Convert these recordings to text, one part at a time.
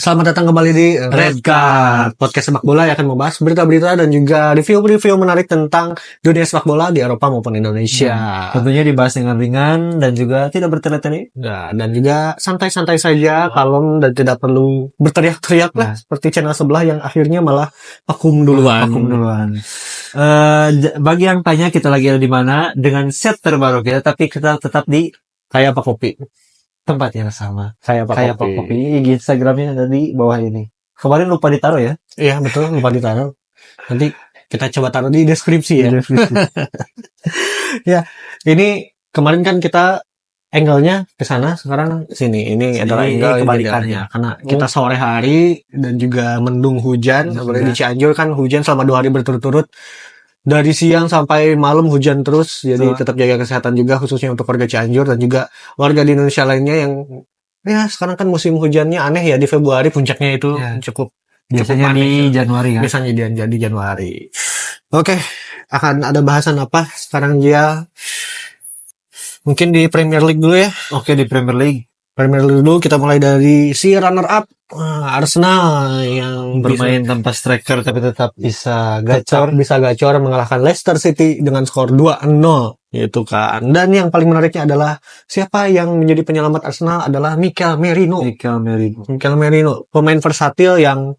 Selamat datang kembali di Red Card, podcast sepak bola yang akan membahas berita-berita dan juga review-review menarik tentang dunia sepak bola di Eropa maupun Indonesia. Tentunya dibahas dengan ringan dan juga tidak bertele-tele. Nah, dan juga santai-santai saja, kalem dan tidak perlu berteriak-teriak lah seperti channel sebelah yang akhirnya malah vakum duluan. Bagi yang tanya kita lagi ada di mana dengan set terbaru kita, tapi kita tetap di Kayak Pak Kopi. tempat yang sama. Kayak Pak Kopi. Kopi. IG Instagramnya ada di bawah ini. Kemarin lupa ditaruh ya. Iya betul, lupa ditaruh. Nanti kita coba taruh di deskripsi ya. Ya, ini kemarin kan kita angle-nya ke sana, sekarang sini. Ini adalah angle kebalikannya. Karena kita sore hari dan juga mendung hujan. Apalagi di Cianjur kan hujan selama 2 hari berturut-turut. Dari siang sampai malam hujan terus. Jadi tetap jaga kesehatan juga, khususnya untuk warga Cianjur dan juga warga di Indonesia lainnya yang ya sekarang kan musim hujannya aneh ya, di Februari puncaknya itu cukup Biasanya di Januari kan. Biasanya di Januari. Oke, akan ada bahasan apa sekarang dia? Mungkin di Premier League dulu ya. Oke, di Premier League Dulu kita mulai dari si runner up Arsenal yang bermain tanpa striker tapi tetap bisa bisa gacor mengalahkan Leicester City dengan skor 2-0 gitu kan. Dan yang paling menariknya adalah siapa yang menjadi penyelamat Arsenal adalah Mikel Merino, pemain versatil yang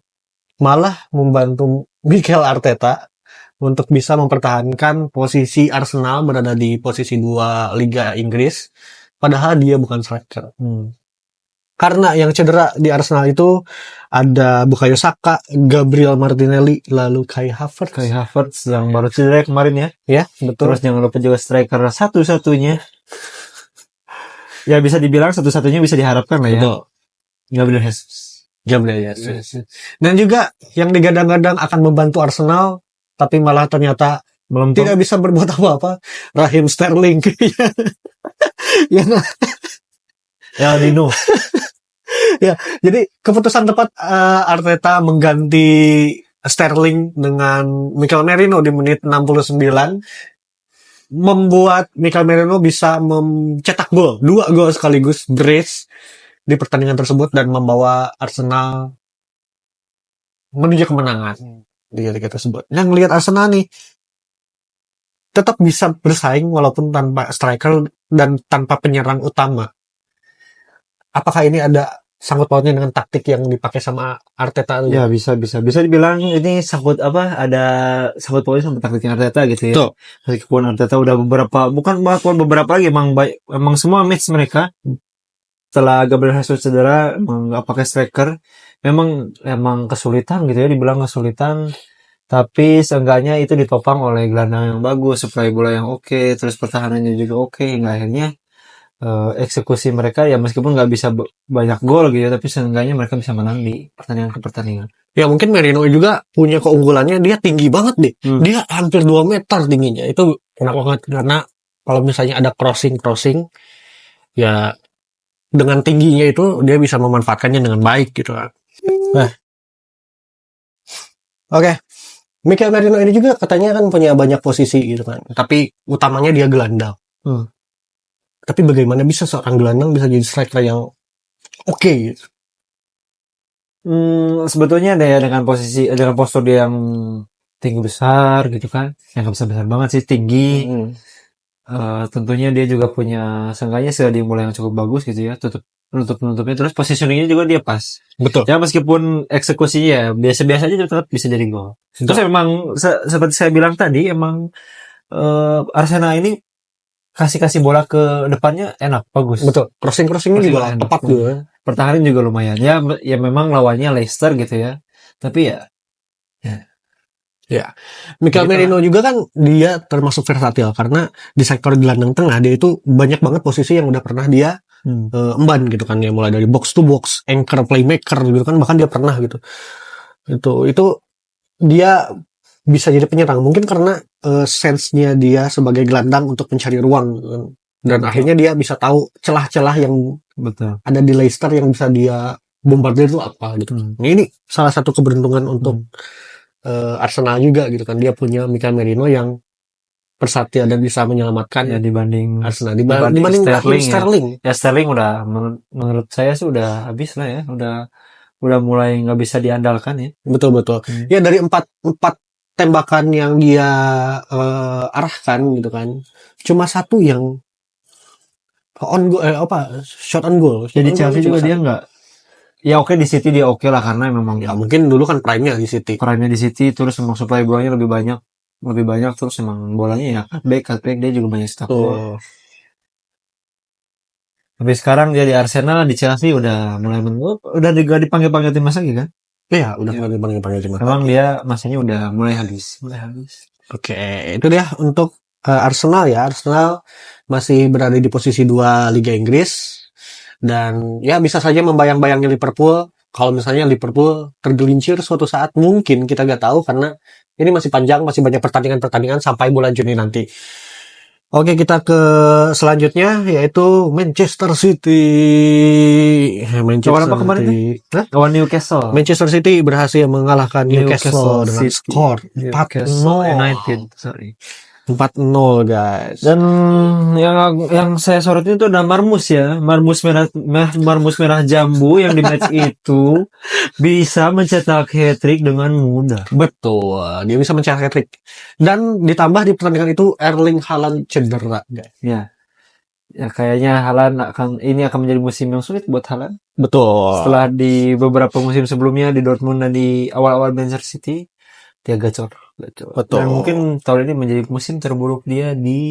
malah membantu Mikel Arteta untuk bisa mempertahankan posisi Arsenal berada di posisi 2 Liga Inggris, padahal dia bukan striker. Karena yang cedera di Arsenal itu ada Bukayo Saka, Gabriel Martinelli, lalu Kai Havertz yang baru cedera kemarin ya. Ya, betul. Terus jangan lupa juga striker satu-satunya. Ya bisa dibilang satu-satunya bisa diharapkan lah ya. Betul. Gabriel Jesus. Dan juga yang digadang-gadang akan membantu Arsenal, tapi malah ternyata belum tidak bisa berbuat apa-apa, Raheem Sterling. Ya Dino. Ya, jadi keputusan tepat Arteta mengganti Sterling dengan Mikel Merino di menit 69 membuat Mikel Merino bisa mencetak gol, 2 gol sekaligus brace di pertandingan tersebut dan membawa Arsenal menuju kemenangan di liga tersebut. Yang melihat Arsenal nih tetap bisa bersaing walaupun tanpa striker dan tanpa penyerang utama. Apakah ini ada sangkut pautnya dengan taktik yang dipakai sama Arteta? Ya bisa dibilang ini ada sangkut pautnya sama taktiknya Arteta gitu ya. Tuh. Meskipun Arteta udah beberapa lagi emang semua match mereka setelah Gabriel Jesus cedera emang gak pakai striker, emang kesulitan gitu ya, dibilang kesulitan, tapi seenggaknya itu ditopang oleh gelandang yang bagus, supply bola yang oke, terus pertahanannya juga oke, hingga akhirnya eksekusi mereka ya meskipun nggak bisa banyak gol gitu, tapi seenggaknya mereka bisa menang di pertandingan ke pertandingan. Ya mungkin Merino juga punya keunggulannya, dia tinggi banget deh. Dia hampir 2 meter tingginya. Itu enak banget karena kalau misalnya ada crossing ya dengan tingginya itu dia bisa memanfaatkannya dengan baik gitu kan. Nah. Oke. Mikel Merino ini juga katanya kan punya banyak posisi gitu kan. Tapi utamanya dia gelandang. Tapi bagaimana bisa seorang gelandang bisa jadi striker yang oke gitu? Sebetulnya ada ya dengan postur dia yang tinggi besar gitu kan, yang nggak besar banget sih, tinggi. Tentunya dia juga punya seenggaknya sliding bola yang cukup bagus gitu ya, penutupnya, terus positioningnya juga dia pas. Betul. Ya meskipun eksekusinya ya biasa-biasa aja tetap bisa jadi gol. Terus emang seperti saya bilang tadi, emang Arsenal ini kasih bola ke depannya enak, bagus. Betul. Crossingnya juga tepat gitu. Pertahanan juga lumayan. Ya memang lawannya Leicester gitu ya. Tapi ya. Mikel Merino juga kan dia termasuk versatil karena di sektor gelandang tengah dia itu banyak banget posisi yang udah pernah dia emban gitu kan ya, mulai dari box to box, anchor, playmaker gitu kan, bahkan dia pernah gitu. Itu dia bisa jadi penyerang mungkin karena sense-nya dia sebagai gelandang untuk mencari ruang dan akhirnya dia bisa tahu celah-celah yang ada di Leicester yang bisa dia bombardir itu apa gitu. Ini salah satu keberuntungan untuk Arsenal juga gitu kan, dia punya Mikel Merino yang versatil dan bisa menyelamatkan ya dibanding Arsenal dibanding Sterling. Ya Sterling udah menurut saya sih udah habis lah ya, udah udah mulai nggak bisa diandalkan ya. Betul. Ya dari empat tembakan yang dia arahkan gitu kan, cuma satu yang shot on goal. Jadi Chelsea juga dia nggak, ya oke di City dia oke lah karena memang ya mungkin dulu kan prime-nya di City. Prime-nya di City, terus emang supply bolanya lebih banyak, terus emang bolanya ya cutback dia juga banyak stopnya. Tapi sekarang dia di Arsenal, di Chelsea udah mulai udah dipanggil timnas lagi kan? Iya, udah dipanggil timnas. Memang dia masanya udah mulai habis. Oke, itu dia untuk Arsenal ya. Arsenal masih berada di posisi 2 Liga Inggris dan ya bisa saja membayang-bayangi Liverpool. Kalau misalnya Liverpool tergelincir suatu saat, mungkin kita nggak tahu karena ini masih panjang, masih banyak pertandingan sampai bulan Juni nanti. Oke, kita ke selanjutnya yaitu Manchester City. Lawan apa kemarin tuh? Lawan Newcastle. Manchester City berhasil mengalahkan Newcastle dengan skor 4-0. United, sorry. 4-0 guys. Dan yang saya sorotin itu ada Marmus merah jambu yang di match itu bisa mencetak hat-trick dengan mudah. Betul, dia bisa mencetak hat-trick. Dan ditambah di pertandingan itu Erling Haaland cedera guys. Ya kayaknya Haaland akan menjadi musim yang sulit buat Haaland. Betul. Setelah di beberapa musim sebelumnya di Dortmund dan di awal-awal Manchester City dia gacor. Betul. Dan mungkin tahun ini menjadi musim terburuk dia di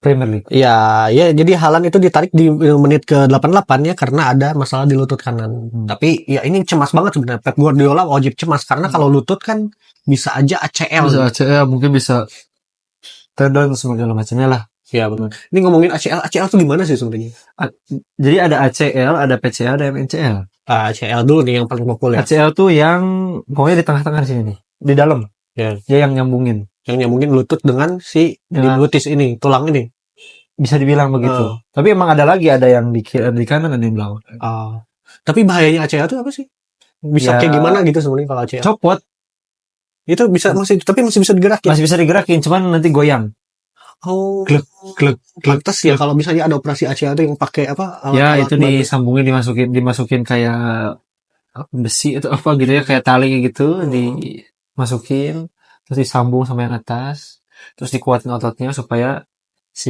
Premier League. Ya, jadi Haaland itu ditarik di menit ke-88 ya karena ada masalah di lutut kanan. Tapi ya ini cemas banget sebenarnya. Pep Guardiola wajib cemas karena kalau lutut kan bisa aja ACL. Bisa ACL, mungkin bisa tendon segala macamnya lah. Ya benar. Ini ngomongin ACL tuh gimana sih sebenarnya? Jadi ada ACL, ada PCL, ada MCL. ACL dulu nih yang paling populer. ACL tuh yang pokoknya di tengah-tengah sini nih, di dalam. Ya. Dia yang nyambungin lutut dengan si gluteus ini, tulang ini. Bisa dibilang begitu. Tapi emang ada yang di kanan dan di belakang. Tapi bahayanya ACL itu apa sih? Bisa kayak gimana gitu sebenarnya kalau ACL? Copot. Itu bisa masih bisa digerakin. Masih bisa digerakin, cuman nanti goyang. Glek. Lantas ya kalau misalnya ada operasi ACL itu yang pakai apa? Ya itu disambungin, dimasukin kayak besi atau apa gitu ya, kayak tali gitu, dimasukin terus disambung sama yang atas, terus dikuatin ototnya supaya si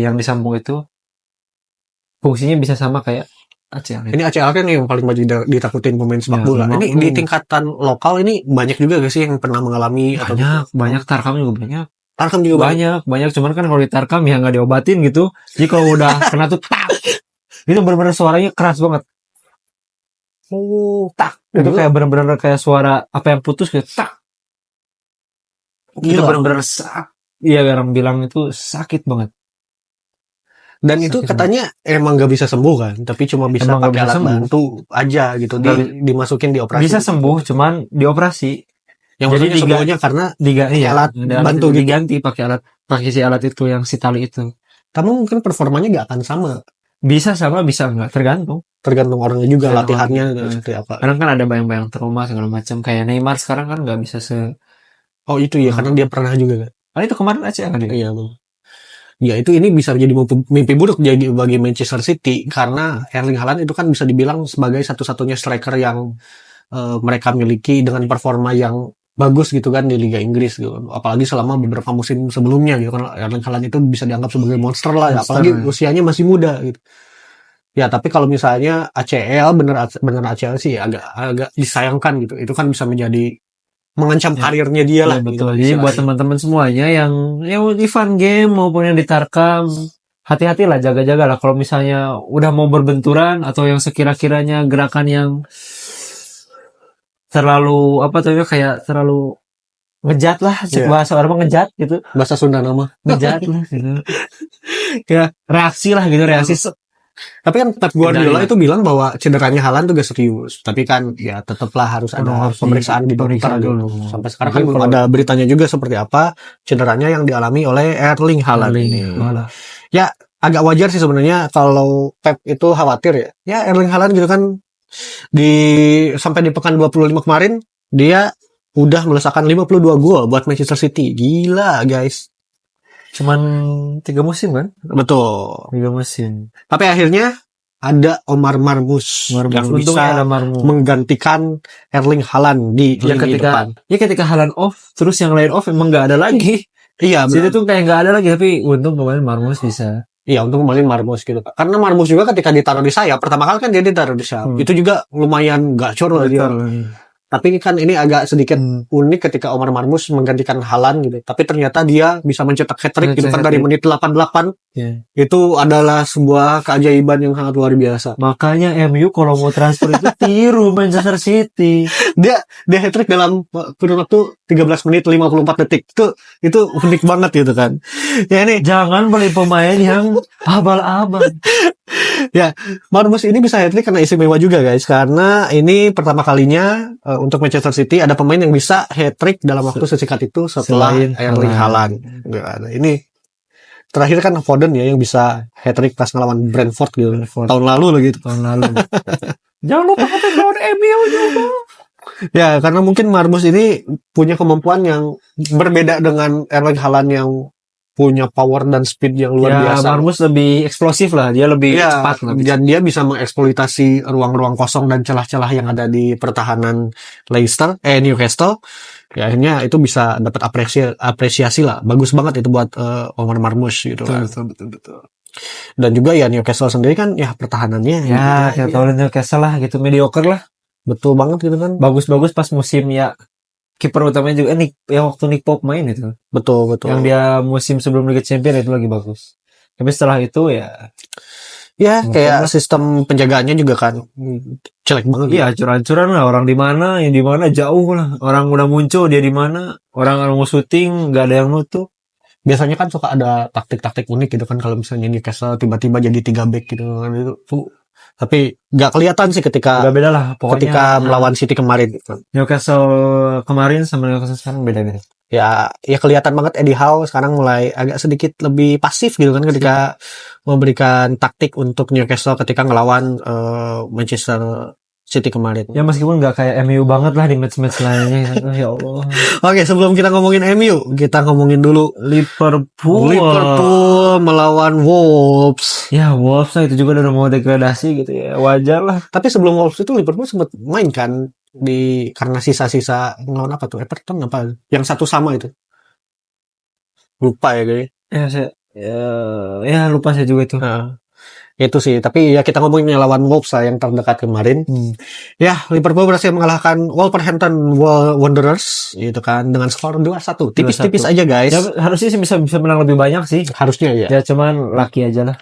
yang disambung itu fungsinya bisa sama kayak ACL. Ini ACL kan yang paling banyak ditakutin pemain sepak bola. Ini di tingkatan lokal ini banyak juga gak sih yang pernah mengalami? Banyak Tarkam juga banyak. Banyak, cuman kan kalau di Tarkam ya nggak diobatin gitu. Jadi kalau udah kena tuh tak, itu benar-benar suaranya keras banget. Tak, itu kayak benar-benar kayak suara apa yang putus kayak tak. Itu benar-benar iya, orang bilang itu sakit banget. Dan itu katanya emang gak bisa sembuh kan, tapi cuma bisa pakai alat bantu aja gitu, dimasukin di operasi. Bisa sembuh, cuman dioperasi. Yang jadi sembuhnya karena alat bantu diganti pakai si alat itu yang si tali itu. Tapi mungkin performanya gak akan sama. Bisa sama, bisa enggak, tergantung orangnya juga, latihannya seperti apa. Kadang kan ada bayang-bayang trauma segala macam, kayak Neymar sekarang kan nggak bisa Oh itu ya, karena dia pernah juga kan. Itu kemarin aja kan dia. Iya, ya ini bisa jadi mimpi buruk jadi bagi Manchester City karena Erling Haaland itu kan bisa dibilang sebagai satu-satunya striker yang mereka miliki dengan performa yang bagus gitu kan di Liga Inggris gitu. Apalagi selama beberapa musim sebelumnya gitu kan Erling Haaland itu bisa dianggap sebagai monster lah ya, apalagi usianya masih muda gitu. Ya tapi kalau misalnya ACL bener ACL sih agak disayangkan gitu. Itu kan bisa menjadi mengancam karirnya dia lah. Betul. Jadi buat teman-teman semuanya yang di fun game maupun yang di Tarkam, hati-hatilah, jaga-jagalah kalau misalnya udah mau berbenturan atau yang sekira-kiranya gerakan yang terlalu kayak terlalu ngejat lah, bahasa orang ngejat gitu. Bahasa Sunda nama. Ngejat lah gitu. Ya, reaksi. Tapi kan Pep Guardiola itu bilang bahwa cederanya Haaland tuh gak serius. Tapi kan ya tetaplah harus ada pemeriksaan di dokter gitu. Sampai sekarang kan belum ada beritanya juga seperti apa cederanya yang dialami oleh Erling Haaland ini. Ya agak wajar sih sebenarnya kalau Pep itu khawatir ya. Ya Erling Haaland gitu kan sampai di pekan 25 kemarin dia udah melesakkan 52 gol buat Manchester City. Gila guys. Cuman 3 musim kan? Betul. 3 musim. Tapi akhirnya ada Omar Marmoush yang Untungnya bisa ada Marmoush. menggantikan Erling Haaland di lini depan. Ketika Haaland off, terus yang lain off emang nggak ada lagi. Iya, Situ tuh kayak nggak ada lagi, tapi untung kemarin Marmoush bisa. Iya, untuk kemarin Marmoush gitu. Karena Marmoush juga ketika ditaruh di sayap, pertama kali kan dia ditaruh di sayap. Itu juga lumayan gacor lah dia. Tapi kan ini agak sedikit unik ketika Omar Marmoush menggantikan Haaland gitu. Tapi ternyata dia bisa mencetak hat-trick gitu kan dari menit 88. Yeah. Itu adalah sebuah keajaiban yang sangat luar biasa. Makanya MU kalau mau transfer itu tiru Manchester City. Dia hat-trick dalam kurun waktu 13 menit 54 detik. Itu unik banget gitu kan. Ya ini jangan beli pemain yang abal-abal. Ya, Marmoush ini bisa hat-trick karena istimewa juga guys, karena ini pertama kalinya untuk Manchester City ada pemain yang bisa hat-trick dalam waktu sesingkat itu setelah Erling Haaland. Ini terakhir kan Foden ya yang bisa hat-trick pas ngelawan Brentford gitu. Tahun lalu gitu. Jangan lupa hat-trick lawan MU juga. Ya, karena mungkin Marmoush ini punya kemampuan yang berbeda dengan Erling Haaland yang punya power dan speed yang luar biasa. Marmoush lebih eksplosif lah, dia lebih cepat lah. Dan dia bisa mengeksploitasi ruang-ruang kosong dan celah-celah yang ada di pertahanan Newcastle. Ya, akhirnya itu bisa dapat apresiasi lah. Bagus banget itu buat Omar Marmoush gitu kan. Betul. Dan juga ya Newcastle sendiri kan ya pertahanannya. Ya tahu Newcastle lah gitu, mediocre lah. Betul banget gitu kan. Bagus-bagus pas musim ya. Kiper utamanya juga waktu Nick Pope main itu. Betul. Yang dia musim sebelum Liga Champions itu lagi bagus. Tapi setelah itu ya kayak sistem penjagaannya juga kan jelek banget. Iya, hancur-hancuran lah, orang di mana jauh lah. Orang udah muncul dia di mana, orang mau syuting nggak ada yang nutup. Biasanya kan suka ada taktik-taktik unik gitu kan kalau misalnya Newcastle tiba-tiba jadi 3 back gitu kan itu. Tapi nggak kelihatan sih ketika beda lah pokoknya ketika melawan City kemarin gitu. Newcastle kemarin sama Newcastle sekarang beda-beda. Ya kelihatan banget Eddie Howe sekarang mulai agak sedikit lebih pasif gitu kan ketika memberikan taktik untuk Newcastle ketika ngelawan Manchester City kemarin. Ya meskipun nggak kayak MU banget lah di match-match lainnya. Ya Allah. Oke, sebelum kita ngomongin MU, kita ngomongin dulu Liverpool melawan Wolves. Ya Wolves lah itu juga udah mau degradasi gitu ya, wajar lah. Tapi sebelum Wolves itu Liverpool sempat main kan karena sisa-sisa ngelawan apa tuh Everton apa yang 1-1 itu. Lupa ya kayaknya. Ya lupa saya juga itu. Itu sih, tapi ya kita ngomongin lawan Wolves lah yang terdekat kemarin. Ya, Liverpool berhasil mengalahkan Wolverhampton Wanderers gitu kan dengan skor 2-1. Tipis-tipis aja guys. Ya, harusnya sih bisa menang lebih banyak sih. Harusnya ya. Ya cuman laki aja lah.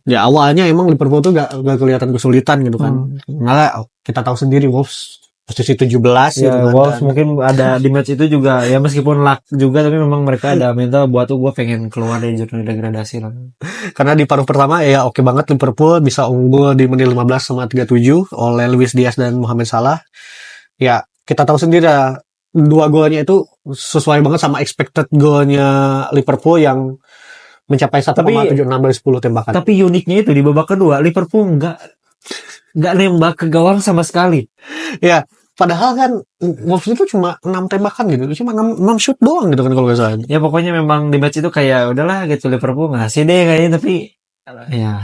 Ya awalnya emang Liverpool tuh gak kelihatan kesulitan gitu kan. Malah kita tahu sendiri Wolves posisi 17 ya, gitu Wolves mungkin ada di match itu juga ya meskipun luck juga tapi memang mereka ada mental buat tuh gue pengen keluar dari zona degradasi lah. Karena di paruh pertama ya oke banget Liverpool bisa unggul di menit 15 sama 37 oleh Luis Diaz dan Mohamed Salah. Ya kita tahu sendiri ya, 2 golnya itu sesuai banget sama expected golnya Liverpool yang mencapai 1,76 dari 10 tembakan. Tapi uniknya itu di babak kedua Liverpool nggak nembak ke gawang sama sekali. Ya, padahal kan Wolves itu cuma 6 tembakan gitu, cuma 6 shoot doang gitu kan kalau nggak salah. Ya pokoknya memang di match itu kayak udahlah gitu Liverpool ngasih deh kayaknya, tapi ya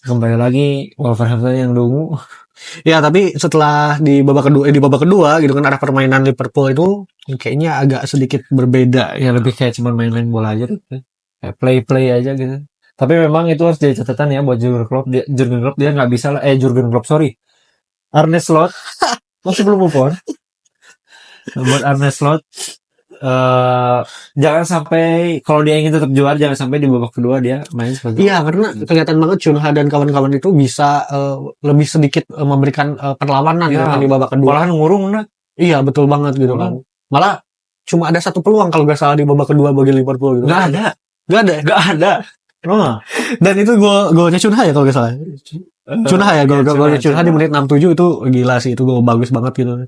kembali lagi Wolverhampton yang dungu. Ya tapi setelah di babak kedua gitu kan arah permainan Liverpool itu kayaknya agak sedikit berbeda. Ya lebih kayak cuma main-main bola aja tuh, kayak play aja gitu. Tapi memang itu harus jadi catatan ya buat Jurgen Klopp dia nggak bisa lah. Arne Slot masih belum move on. Buat Arne Slot jangan sampai kalau dia ingin tetap juara jangan sampai di babak kedua dia main sebagai. Iya karena kelihatan banget Chunha dan kawan-kawan itu bisa lebih sedikit memberikan perlawanan ya, di babak kedua. Malahan ngurung nah. Iya betul banget gitu kan. Malah cuma ada 1 peluang kalau nggak salah di babak kedua bagi Liverpool gitu. Nggak ada. Oh. Dan itu golnya Chunha ya kalau nggak salah. Chunha ya golnya Chunha di menit 67 itu gila sih, itu gol bagus banget gitu.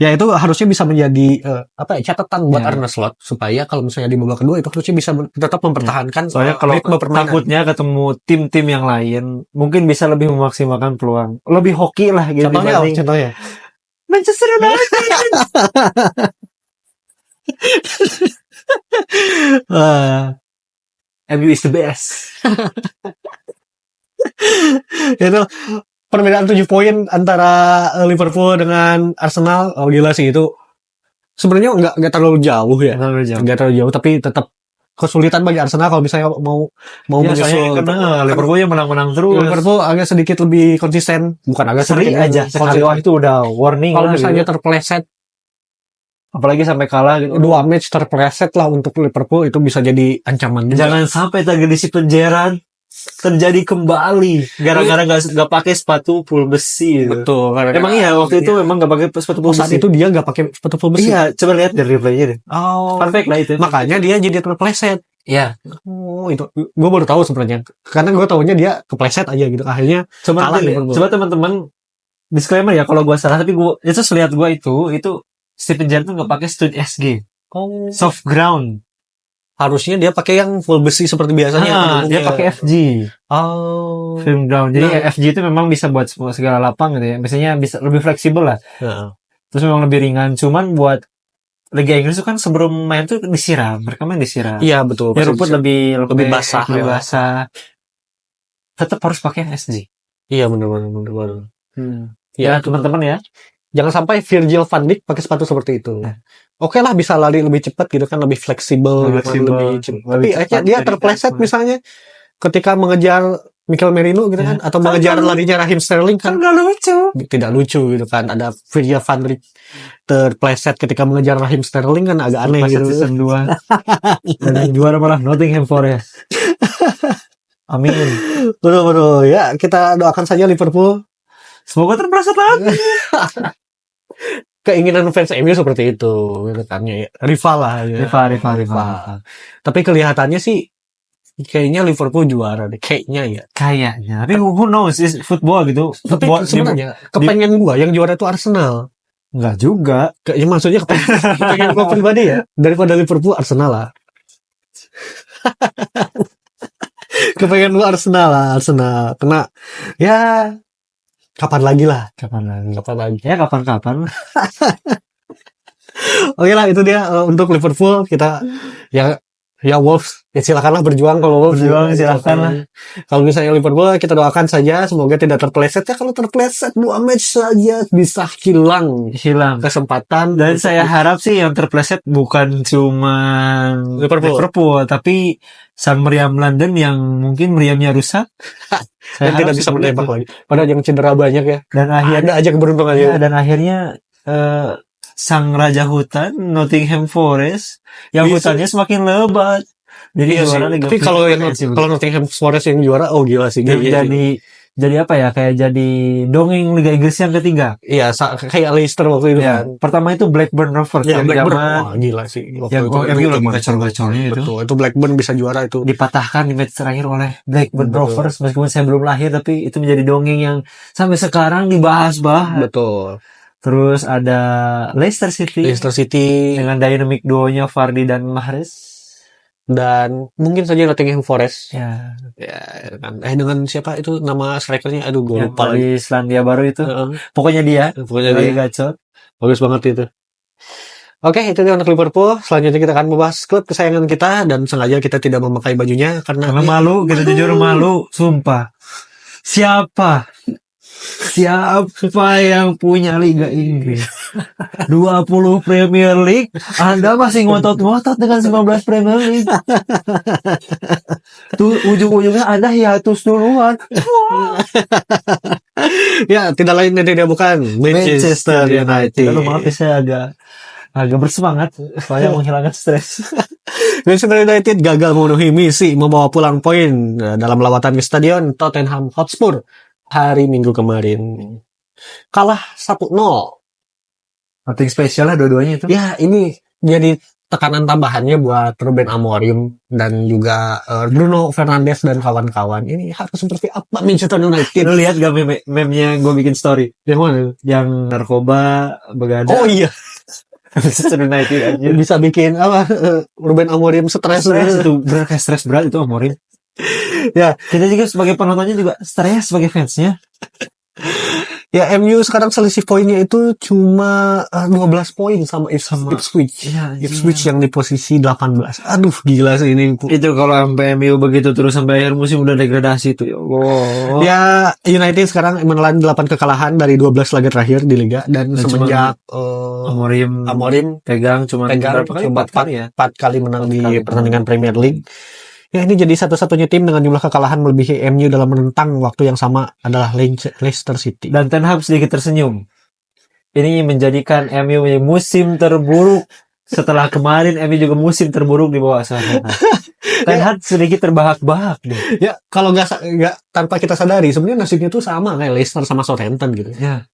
Ya itu harusnya bisa menjadi catatan buat Arne Slot supaya kalau misalnya di babak kedua itu harusnya bisa tetap mempertahankan. Soalnya kalau takutnya ketemu tim-tim yang lain mungkin bisa lebih memaksimalkan peluang, lebih hoki lah gitu. Contohnya Manchester United. MU is the best. Itu perbedaan 7 poin antara Liverpool dengan Arsenal. Oh gila sih itu. Sebenarnya nggak terlalu jauh ya. Nggak terlalu jauh tapi tetap kesulitan bagi Arsenal kalau misalnya mau Ya, menyusul. karena Liverpool yang menang-menang terus. Liverpool agak sedikit lebih konsisten. Bukan agak Seri sedikit aja sekali, wah itu udah warning kalau lah misalnya gitu. terpeleset Apalagi sampai kalah gitu. 2 match terpeleset lah untuk Liverpool itu bisa jadi ancaman juga. Jangan sampai tragedi penjeran terjadi kembali gara-gara nggak pakai sepatu full besi gitu. Betul. Emang iya waktu itu emang nggak pakai sepatu full saat besi. itu dia nggak pakai sepatu full besi. Iya, coba lihat dari replaynya deh. Oh. Fun fact lah itu. Makanya dia jadi terpeleset. Iya. Oh itu gue baru tahu sebenarnya. Karena gue tahunya dia kepleset aja gitu. Akhirnya kalah Liverpool. Coba teman-teman disclaimer ya kalau gue salah, tapi gue itu lihat gue itu Steven Gerrard tuh nggak pakai stud SG. Oh. Soft ground. Harusnya dia pakai yang full besi seperti biasanya. Dia pakai FG. Oh. Firm ground. Jadi FG itu memang bisa buat segala lapang gitu ya. Biasanya bisa lebih fleksibel lah. Terus memang lebih ringan. Cuman buat Liga Inggris itu kan sebelum main tuh disiram. Mereka main disiram. Iya betul. Ya rumput lebih basah. Lebih basah. Tetap harus pakai SG. Iya benar. Ya teman-teman ya. Jangan sampai Virgil van Dijk pakai sepatu seperti itu. Oke lah bisa lari lebih cepat gitu kan, lebih fleksibel, lebih cepat. Tapi akhirnya dia terpleset misalnya ketika mengejar Mikel Merino gitu kan, atau mengejar larinya Raheem Sterling kan nggak lucu. Tidak lucu gitu kan. Ada Virgil van Dijk terpleset ketika mengejar Raheem Sterling kan agak aneh gitu. Season 2. Dan yang juara malah Nottingham Forest. Amin. Betul ya, kita doakan saja Liverpool semoga terpleset lagi. Keinginan fans MU seperti itu gitu kan ya. Rival lah ya. Rival. Tapi kelihatannya sih kayaknya Liverpool juara deh. Kayaknya. Tapi who knows is football gitu. Tapi sebenarnya kepengen gua yang juara itu Arsenal. Enggak juga. Kayaknya maksudnya kepengen gua pribadi ya. Daripada Liverpool Arsenal lah. Kepengen gua Arsenal. Kena ya kapan lagi. Ya kapan-kapan. Oke lah itu dia untuk Liverpool kita ya Wolves ya silakanlah berjuang kalau Wolves silakan. Kalau misalnya Liverpool kita doakan saja semoga tidak terpeleset ya, kalau terpeleset 2 match saja bisa hilang kesempatan. Dan saya harap sih yang terpeleset bukan cuma Liverpool tapi San Meriam London yang mungkin meriamnya rusak. Saya tidak bisa menembak lagi. Padahal yang cedera banyak ya. Dan akhirnya ada aja keberuntungannya. Ya, dan akhirnya sang raja hutan Nottingham Forest yang hutannya semakin lebat. Jadi juara Liga. Tapi kalau Nottingham Forest yang juara, oh gila sih. Jadi apa ya? Kayak jadi dongeng Liga Inggris yang ketiga. Iya, kayak Leicester waktu itu ya, kan. Pertama itu Blackburn Rovers yang Blackburn. Gila sih. Yang MU lagi gacor-gacornya itu. Betul, itu Blackburn bisa juara itu. Dipatahkan di match terakhir oleh Blackburn Rovers meskipun saya belum lahir, tapi itu menjadi dongeng yang sampai sekarang dibahas-bahas. Betul. Terus ada Leicester City dengan dynamic duonya Vardy dan Mahrez. Dan mungkin saja Nottingham Forest. Ya kan. Dengan siapa itu nama strikernya? Aduh, gue lupa lagi. Di Selandia Baru itu. Pokoknya dia. Gacor. Bagus banget itu. Oke, itu dia untuk Liverpool. Selanjutnya kita akan membahas klub kesayangan kita dan sengaja kita tidak memakai bajunya karena malu. Kita jujur malu, sumpah. Siapa yang punya Liga Inggris? 20 Premier League, Anda masih ngotot-ngotot dengan 19 Premier League. Tuh ujung-ujungnya Anda hiatus duluan. Ya, tidak lain dan tidak bukan Manchester United. Lalu maaf ya, saya agak bersemangat supaya menghilangkan stres. Manchester United gagal memenuhi misi membawa pulang poin dalam lawatan ke stadion Tottenham Hotspur hari Minggu kemarin. Kalah 1-0. Nothing spesial lah dua-duanya itu. Ya, ini jadi tekanan tambahannya buat Ruben Amorim dan juga Bruno Fernandes dan kawan-kawan. Ini harus seperti apa Manchester United? Lu lihat gak meme-nya gue bikin story? Yang mana? Yang narkoba begadang. Oh iya. Manchester United aja. Bisa bikin apa? Ruben Amorim stres itu berat, kayak stres berat itu Amorim. Ya, kita juga sebagai penontonnya juga stres sebagai fansnya. Ya MU sekarang selisih poinnya itu cuma 12 poin sama Ipswich. Iya, Ipswich yang di posisi 18. Aduh gila sih ini. Itu kalau sampai MU begitu terus sampai akhir musim udah degradasi tuh ya Allah. Ya United sekarang menelan 8 kekalahan dari 12 laga terakhir di liga dan semenjak Amorim pegang berapa kali? 4 kali ya. 4 kali menang 4 di kali pertandingan Premier League. Ya ini jadi satu-satunya tim dengan jumlah kekalahan melebihi MU dalam menentang waktu yang sama adalah Leicester City. Dan Ten Hag sedikit tersenyum. Ini menjadikan MU musim terburuk setelah kemarin MU juga musim terburuk di bawah Ten Hag. Ten Hag sedikit terbahak-bahak deh. Ya kalau nggak tanpa kita sadari sebenarnya nasibnya tuh sama kayak Leicester sama Southampton gitu. Ya.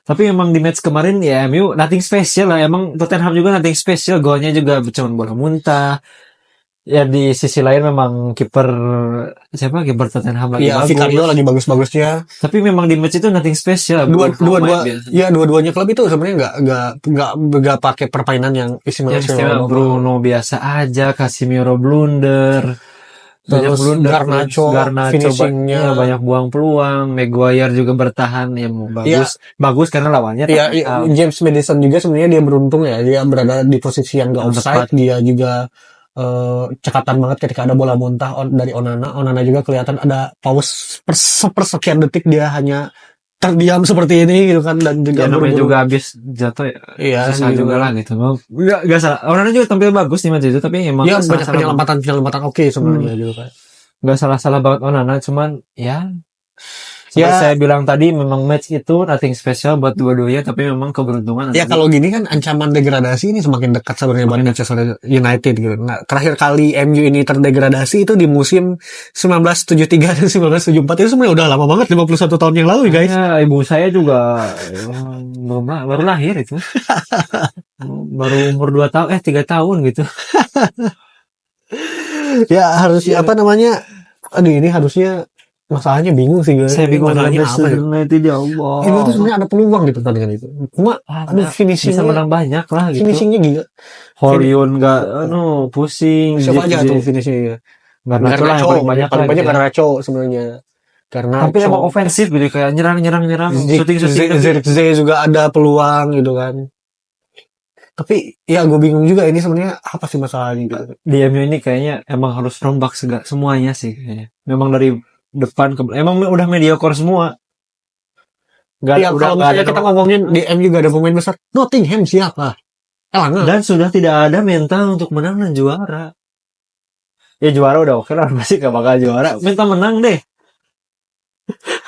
Tapi memang di match kemarin ya MU nothing special lah. Emang Tottenham juga nothing special. Golnya juga cuma bola muntah. Ya di sisi lain memang kiper Tottenham lagi bagus. Vicario lagi bagus-bagusnya. Tapi memang di match itu nothing special. Dua-duanya klub itu sebenarnya nggak pakai permainan yang istimewa. Bruno biasa aja, Casemiro blunder. Terus Garnacho finishingnya banyak buang peluang. Maguire juga bertahan ya bagus karena lawannya. James Maddison juga sebenarnya dia beruntung ya, dia berada di posisi yang nggak offside. Dia juga cekatan banget ketika ada bola muntah dari Onana juga kelihatan ada pause sepersekian detik dia hanya terdiam seperti ini gitu kan, dan juga namanya juga habis jatuh ya. Iya, susah juga lah gitu. Enggak salah. Onana juga tampil bagus di match itu, tapi emang banyak penyelamatan oke sebenarnya gitu kan. Enggak salah banget Onana, cuman saya bilang tadi memang match itu nothing special buat dua-duanya, tapi memang keberuntungan. Ya kalau gini kan ancaman degradasi ini semakin dekat sebenarnya buat Manchester United gitu. Nah, terakhir kali MU ini terdegradasi itu di musim 1973 dan 1974, itu sebenarnya udah lama banget, 51 tahun yang lalu guys. Ya, ibu saya juga baru lahir itu. Baru umur 2 tahun 3 tahun gitu. Ya harusnya ini harusnya masalahnya bingung sih guys. Saya bingung lagi apa United ya Allah. Itu tuh sebenarnya ada peluang di pertandingan itu. Cuma finishingnya bisa menang banyak lah gitu. Finishingnya gila. Hollywood enggak pusing. Siapa aja tuh finishingnya? Garnacho lah yang paling banyak Garnacho sebenarnya. Karena tapi emang ofensif gitu kayak nyerang shooting Zirkzee juga ada peluang gitu kan. Tapi ya gue bingung juga ini sebenarnya apa sih masalahnya gitu. Di MU ini kayaknya emang harus rombak semuanya sih kayaknya. Memang dari depan emang udah mediocre semua. Kalau misalnya kita ngomongin di MU gak ada pemain besar, Nottingham siapa? Dan sudah tidak ada mental untuk menang dan juara. Ya juara udah oke lah, masih gak bakal juara. Mental menang deh.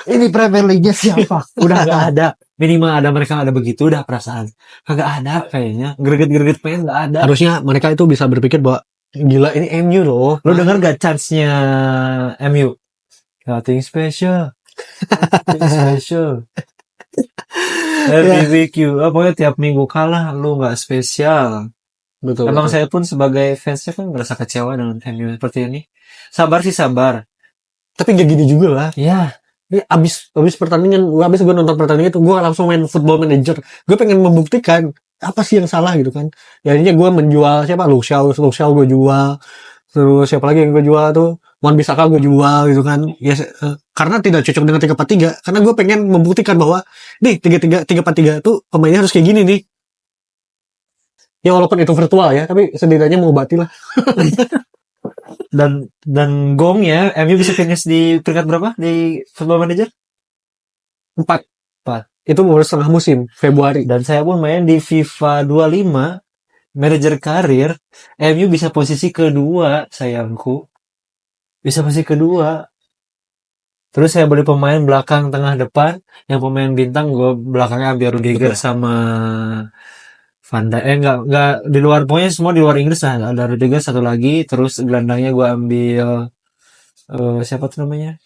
Ini Premier League-nya siapa? Udah gak ada. Minimal ada mereka ada begitu udah perasaan. Kagak ada kayaknya. Greget pengen gak ada. Harusnya mereka itu bisa berpikir bahwa gila ini MU loh. Lo denger gak chance-nya MU? Nothing special. Every week pokoknya tiap minggu kalah lu gak spesial. Betul. Emang saya pun sebagai fansnya kan merasa kecewa dengan MU seperti ini. Sabar. Tapi gak gini juga lah. Ya. Ini abis pertandingan, gue nonton pertandingan itu, gue langsung main Football Manager. Gue pengen membuktikan apa sih yang salah gitu kan. Ya akhirnya gue menjual siapa? Luxiao gue jual. Terus siapa lagi yang gue jual tuh? Wan-Bissaka gue jual gitu kan. Ya karena tidak cocok dengan 3-4-3. Karena gue pengen membuktikan bahwa nih 3-4-3 tuh pemainnya harus kayak gini nih. Ya walaupun itu virtual ya, tapi setidaknya mengobati lah. Dan gongnya MU bisa finish di peringkat berapa di Football Manager? 4. Itu baru setengah musim Februari. Dan saya pun main di FIFA 25 Manager Karir, MU bisa posisi kedua, sayangku. Bisa posisi kedua. Terus saya beli pemain belakang, tengah, depan. Yang pemain bintang gue belakangnya ambil Rudiger sama Van Dijk. Enggak di luar, pokoknya semua di luar Inggris lah. Ada Rudiger satu lagi, terus gelandangnya gue ambil siapa tuh namanya?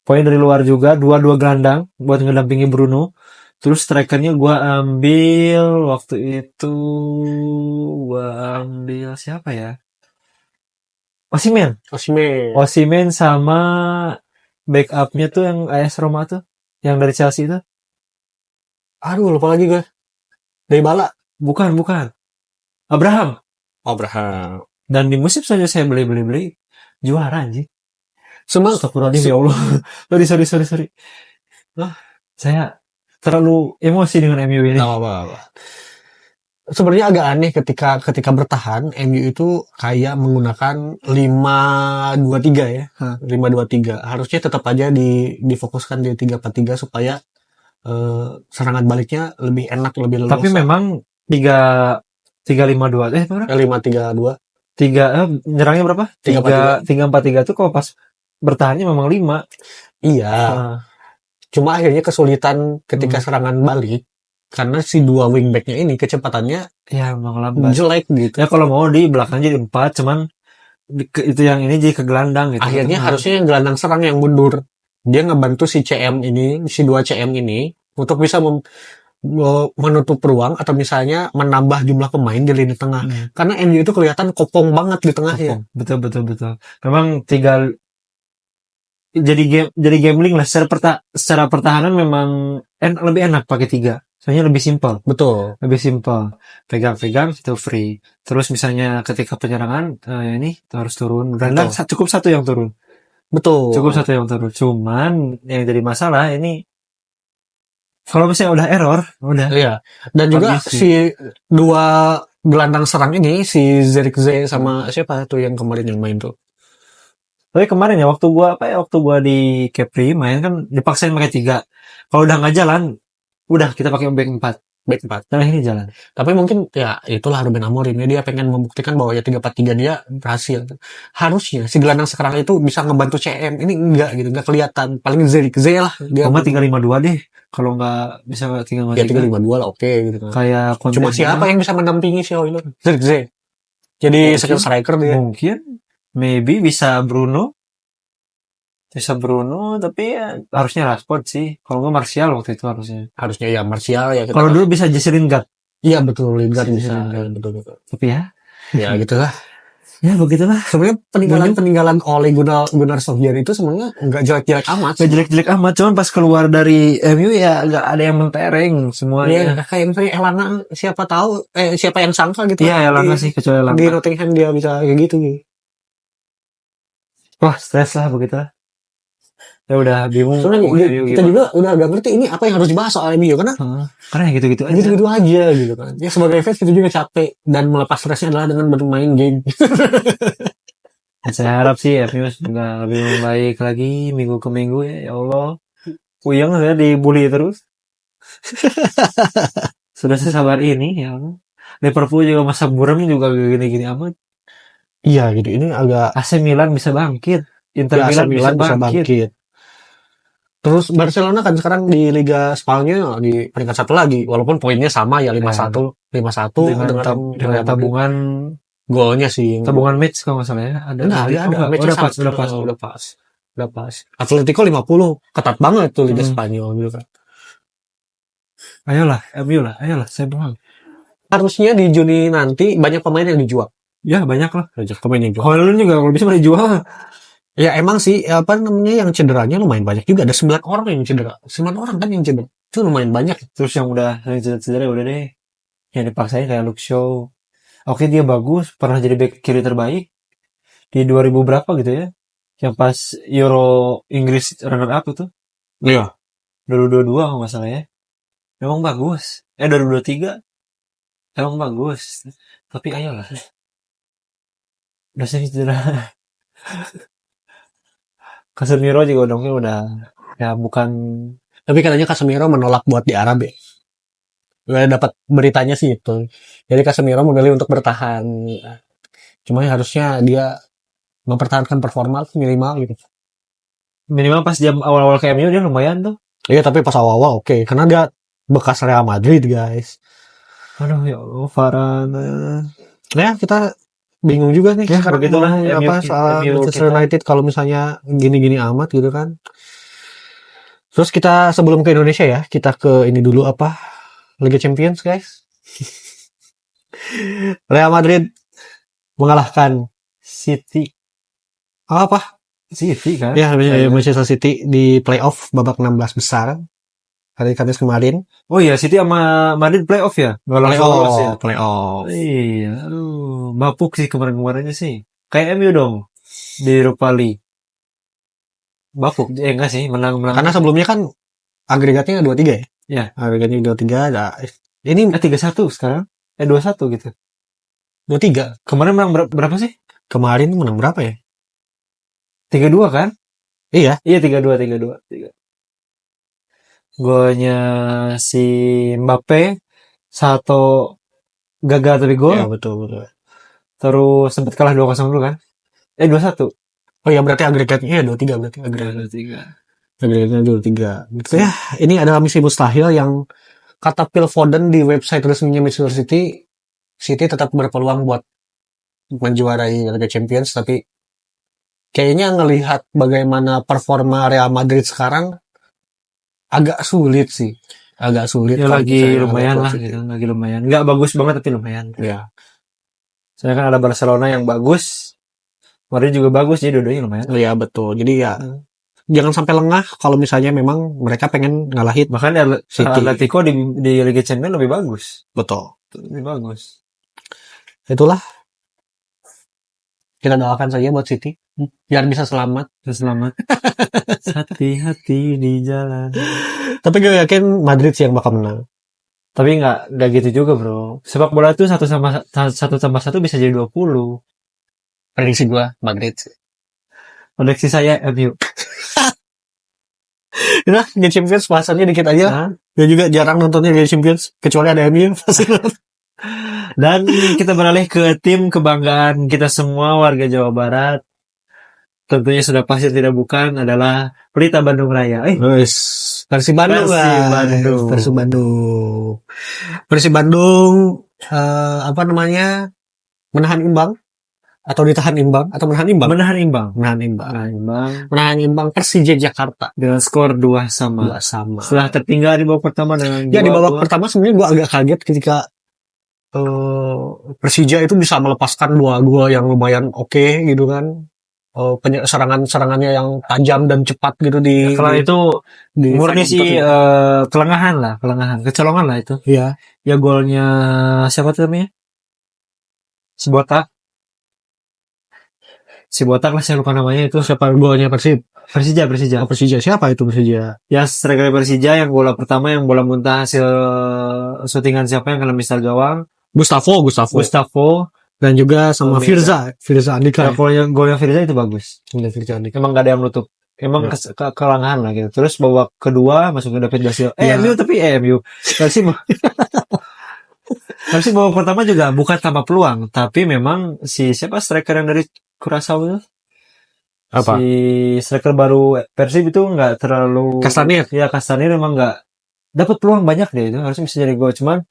Pokoknya dari luar juga, dua gelandang buat ngedampingi Bruno. Terus strikernya gue ambil waktu itu siapa ya? Osimhen sama backupnya tuh yang AS Roma tuh, yang dari Chelsea itu. Aduh lupa lagi gue. Dybala. Bukan. Abraham. Dan di musim saja saya beli juara anjing. Semua Astagfirullahaladzim ya Allah. Sorry. Saya terlalu emosi dengan MU ini. Nggak apa-apa. Sebenarnya agak aneh ketika bertahan, MU itu kayak menggunakan 5-2-3 ya. 5-2-3. Harusnya tetap aja difokuskan di 3-4-3 supaya serangan baliknya lebih enak, lebih leluasa. Tapi memang 3-5-2 berapa? 5-3-2. Nyerangnya berapa? 3-4-3 tuh kalau pas bertahannya memang 5. Iya. Cuma akhirnya kesulitan ketika serangan balik karena si dua wingbacknya ini kecepatannya ya memang lambat, jelek gitu. Ya kalau mau di belakang jadi 4, cuman itu yang ini jadi ke gelandang gitu. Akhirnya harusnya yang gelandang serang yang mundur. Dia ngebantu si CM ini, si 2 CM ini untuk bisa menutup ruang atau misalnya menambah jumlah pemain di lini tengah. Karena MU itu kelihatan kopong banget di tengahnya. Betul. Memang jadi gambling lah secara pertahanan memang lebih enak pakai 3. Soalnya lebih simpel. Betul. Lebih simpel. Pegang itu free. Terus misalnya ketika penyerangan ini harus turun. Dan cukup satu yang turun. Betul. Cukup satu yang turun. Cuman yang jadi masalah ini kalau misalnya udah error, udah. Iya. Dan juga si 2 gelandang serang ini, si Zirkzee sama siapa tuh yang kemarin yang main tuh. Tapi kemarin ya waktu gua di Capri main kan dipaksain pakai 3. Kalau udah nggak jalan, udah kita pakai back 4. Nah ini jalan. Tapi mungkin ya itulah Ruben Amorim ya, dia pengen membuktikan bahwa ya 3-4-3 dia berhasil. Harusnya si gelandang sekarang itu bisa ngebantu CM. Ini enggak gitu, enggak kelihatan. Paling Zirkzee lah dia. Cuma 3-5-2 deh. Kalau nggak bisa 3-5-3. Ya 3-5-2 lah oke gitu kan. Kayak cuma siapa yang bisa mendampingi si Højlund? Zirkzee. Jadi second striker dia. Mungkin maybe bisa Bruno, tapi ya, harusnya Rashford sih. Kalau nggak Martial waktu itu harusnya ya Martial ya. Kalau dulu bisa Jesse Lingard. Iya betul, Lingard bisa. Betul. Tapi ya gitulah. Ya begitulah. Sebenarnya peninggalan Ole Gunnar Solskjaer itu sebenarnya nggak jelek-jelek amat. Nggak jelek-jelek amat, cuman pas keluar dari MU ya nggak ada yang mentereng semuanya. Iya, kayak misalnya Elanga, siapa yang sangka gitu. Iya, Elanga sih, kecuali Elanga. Di Nottingham dia bisa kayak gitu. Wah, stres lah begitu. Ya udah bingung. Kita juga udah agak ngerti ini apa yang harus dibahas soal MU karena gitu-gitu aja. Gitu-gitu aja gitu kan. Ya sebagai fans kita juga capek dan melepas stresnya adalah dengan bermain game. Saya harap sih MU sudah lebih baik lagi minggu ke minggu ya Allah. Puyeng saya dibully terus. Sudah sesabar ini ya Allah. Liverpool juga masa buram juga gini-gini amat. Iya gitu, ini agak AC Milan bisa bangkit. Inter Milan bisa bangkit. Terus Barcelona kan sekarang di Liga Spanyol di peringkat 1 lagi, walaupun poinnya sama ya 5-1 dengan tabungan golnya sih. Tabungan match kalau nggak salah ya. Udah pas. Atletico 50, ketat banget tuh Liga Spanyol gitu kan. Ayolah, MU lah, saya bilang. Harusnya di Juni nanti banyak pemain yang dijual. Ya banyak lah. Banyak pemain yang dijual. Højlund juga kalau bisa dijual. Ya emang sih yang cederanya lumayan banyak juga. Ada 9 orang yang cedera. 9 orang kan yang cedera. Itu lumayan banyak. Terus yang cedera udah deh. Yang dipaksain kayak Luke Shaw. Oke dia bagus, pernah jadi back kiri terbaik di 2000 berapa gitu ya. Yang pas Euro Inggris runner up itu. Iya. 2022 kalau nggak salah ya. Memang bagus. 2023 emang bagus. Tapi ayolah. Udah sering cedera. Casemiro juga udah ya bukan. Tapi katanya Casemiro menolak buat di Arab ya. Gue dapat beritanya sih itu. Jadi Casemiro memilih untuk bertahan. Cuma harusnya dia mempertahankan performa minimal gitu. Minimal pas jam awal-awal ke MU dia lumayan tuh. Iya tapi pas awal-awal oke. Karena dia bekas Real Madrid guys. Aduh ya Allah Varane. Ya kita bingung juga nih ya, sekarang begitulah soal Manchester United kalau misalnya gini-gini amat gitu kan. Terus kita sebelum ke Indonesia ya, kita ke ini dulu Liga Champions guys. Real Madrid mengalahkan City. City kan? Ya, Manchester City di playoff babak 16 besar hari Kamis kemarin. Oh iya, City sama Madrid playoff ya? Playoff. Iya, bapuk sih kemarin-kemarinnya sih. Kayak MU dong di Europa League. Bapuk, enggak sih, menang. Karena sebelumnya kan agregatnya 23 ya? Ya. Agregatnya 23. Nah, ini 3-1 sekarang. 2-1 gitu. 23. Kemarin menang berapa sih? Kemarin menang berapa ya? 3-2 kan? Iya. Iya 3-2. Golnya si Mbappe, satu gagal tapi gol. Iya, betul. Terus sempat kalah 2-0 dulu kan? 2-1. Oh ya, berarti agregatnya 23 berarti agregatnya. 2-3. Agregatnya 23. Gitu ya. Ini adalah misi mustahil yang kata Phil Foden di website resminya Manchester City tetap berpeluang buat menjuarai Liga Champions, tapi kayaknya ngelihat bagaimana performa Real Madrid sekarang agak sulit sih. Agak sulit. Ya kalau lagi misalnya lumayan ada lah City. gitu, lagi lumayan. Nggak bagus banget tapi lumayan. Ya. Soalnya kan ada Barcelona yang bagus, Madrid juga bagus, jadi dua-duanya lumayan. Iya, betul. Jadi ya jangan sampai lengah kalau misalnya memang mereka pengen ngalahin. Bahkan City. Atletico di Liga Champions lebih bagus. Betul. Lebih bagus. Itulah. Kita doakan saja buat City. Biar bisa selamat. Selamat. Hati-hati di jalan. Tapi gue yakin Madrid sih yang bakal menang. Tapi nggak gitu juga bro. Sepak bola itu 1 tambah 1 bisa jadi 20. Prediksi gue Madrid. Prediksi saya MU. Nah, Liga Champions bahasannya dikit aja. Nah, Gue juga jarang nontonnya Liga Champions. Kecuali ada MU. dan kita beralih ke tim kebanggaan kita semua warga Jawa Barat. Tentunya sudah pasti tidak bukan adalah Pelita Bandung Raya. Persib Bandung lah. Persib Bandung. Persib Bandung apa namanya? Menahan imbang atau ditahan imbang atau menahan imbang? Menahan imbang. Menahan imbang Persija Jakarta Dengan skor 2-2. Setelah tertinggal di babak pertama dengan ya di babak pertama sebenarnya gue agak kaget ketika Persija itu bisa melepaskan 2 gol yang lumayan oke gitu kan. Serangannya yang tajam dan cepat gitu kalau itu di murni sih kecolongan lah itu. Iya. Ya golnya siapa tuh namanya? Si Botak lah, saya lupa namanya itu. Siapa golnya Persib? Persija. Siapa itu Persija? Ya striker Persija yang bola pertama yang bola muntah hasil syutingan siapa yang kena misal gawang? Gustavo dan juga sama Firza Andika. Ya, golnya Firza itu bagus. Firza Andika. Emang gak ada yang nutup. Emang kelangahan lah gitu. Terus babak kedua masuk ke David Dasil. MU. Tapi babak pertama juga bukan tanpa peluang, tapi memang siapa striker yang dari Curaçao itu? Apa? Si striker baru Persib itu nggak terlalu. Castagne. Ya Castagne memang nggak dapat peluang banyak deh itu, harusnya bisa jadi gol, cuman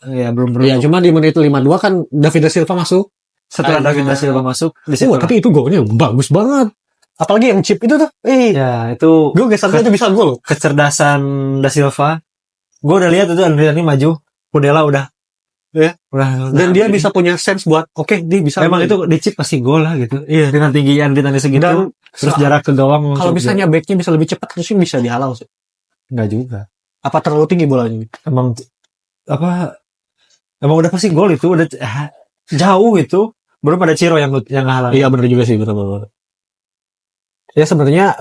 belum. Ya cuma di menit 52 kan David da Silva masuk. Setelah David da Silva masuk, tapi itu golnya bagus banget. Apalagi yang chip itu tuh. Ya itu. Gue gesernya itu bisa gol. Kecerdasan da Silva. Gue udah lihat itu Andriani maju, Kudela udah. Ya. Dan dia bisa punya sense buat dia bisa. Memang itu di chip pasti gol lah gitu. Iya. Dengan tinggi Andriani segitu. Dan terus jarak ke gawang. Kalau misalnya backnya bisa lebih cepat, harusnya bisa dihalau sih. Enggak juga. Apa terlalu tinggi bolanya? Emang udah pasti gol itu, udah jauh itu. Belum ada Ciro yang ngalang. Iya benar juga sih, benar. Ya sebenarnya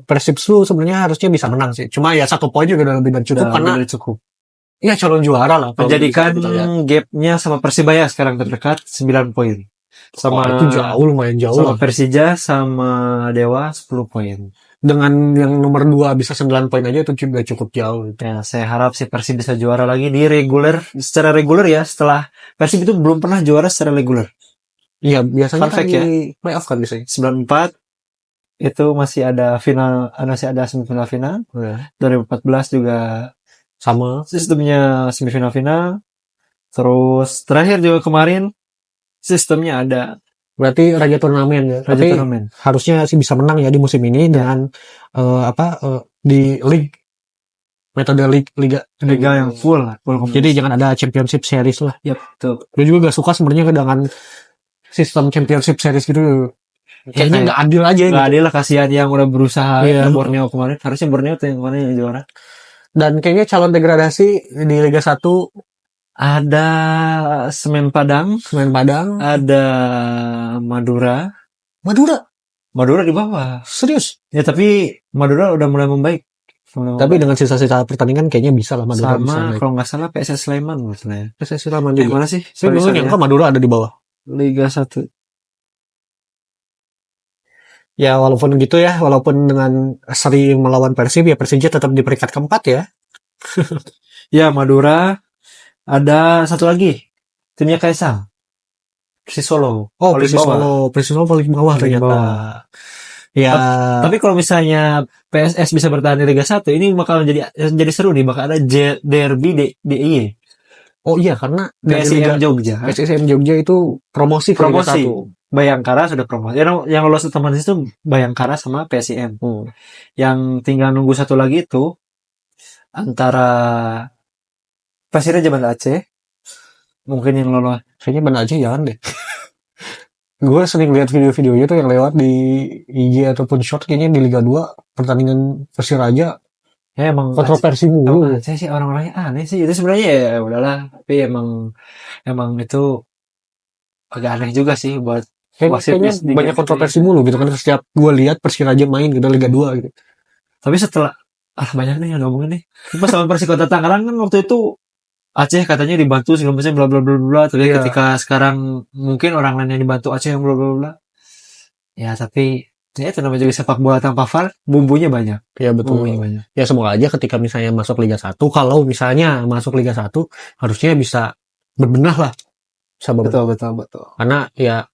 Persib itu sebenarnya harusnya bisa menang sih. Cuma ya 1 poin juga udah lebih dan cukup karena cukup. Iya calon juara lah. Menjadikan gapnya sama Persibaya sekarang terdekat 9 poin. Sama itu lumayan jauh sama lah. Persija sama Dewa 10 poin. Dengan yang nomor 2 bisa 9 poin aja itu juga cukup jauh. Ya, saya harap si Persib bisa juara lagi secara reguler ya. Setelah Persib itu belum pernah juara secara reguler. Iya, biasanya kan di playoff kan biasanya. 94 itu masih ada semifinal final. Ya. 2014 juga sama sistemnya semifinal final. Terus terakhir juga kemarin sistemnya ada. Berarti raja turnamen ya. Tapi harusnya sih bisa menang ya di musim ini dengan di league metode liga yang full. Jadi jangan ada championship series lah. Yap, betul. Gue juga gak suka sebenarnya dengan sistem championship series gitu. Kayaknya nggak adil aja. Nggak adil lah, kasihan yang udah berusaha. Borneo kemarin. Harusnya Borneo tuh yang kemarin yang juara. Dan kayaknya calon degradasi di Liga 1 ada Semen Padang, ada Madura di bawah. Serius? Ya tapi Madura udah mulai membaik. Tapi dengan sisa-sisa pertandingan kayaknya bisa lah Madura bisa sama naik. kalau nggak salah PSS Sleman maksudnya. PSS Sleman juga. Mana sih? Saya bingung yang Madura ada di bawah. Liga 1. Ya walaupun gitu ya, walaupun dengan seri melawan Persib ya Persija tetap di peringkat keempat ya. Ya Madura. Ada satu lagi. Timnya Kaisang. Persis Solo. Oh, Persis Solo paling bawah ternyata. Ya. Tapi kalau misalnya PSS bisa bertahan di Liga 1, ini bakal jadi seru nih, bakal ada derby DIY. Oh iya, karena PSIM Jogja. PSIM Jogja itu promosi ke Liga 1. Bayangkara sudah promosi. Yang lolos otomatis itu Bayangkara sama PSIM. Yang tinggal nunggu satu lagi itu antara Persiraja Banda Aceh. Mungkin yang lolos. Kayaknya Banda Aceh jangan deh. Gue sering lihat video-videonya tuh yang lewat di IG ataupun short kayaknya di Liga 2 pertandingan Persiraja ya emang kontroversi mulu. Aceh sih orang-orangnya aneh sih. Itu sebenarnya ya udahlah, tapi emang itu agak aneh juga sih buat kayaknya banyak kontroversi mulu gitu kan setiap gue lihat Persiraja main gitu Liga 2 gitu. Tapi setelah banyak nih yang ngomongin nih. Pas sama Persikota Tangerang kan waktu itu Aceh katanya dibantu segala macam bla bla bla bla. Tapi ketika sekarang mungkin orang lain yang dibantu Aceh yang bla bla bla. Ya tapi ya itu namanya juga sepak bola tanpa VAR, bumbunya banyak. Ya betul. Bumbunya banyak. Ya semoga aja ketika misalnya masuk Liga 1, kalau misalnya masuk Liga 1 harusnya bisa berbenah lah. Betul. Karena ya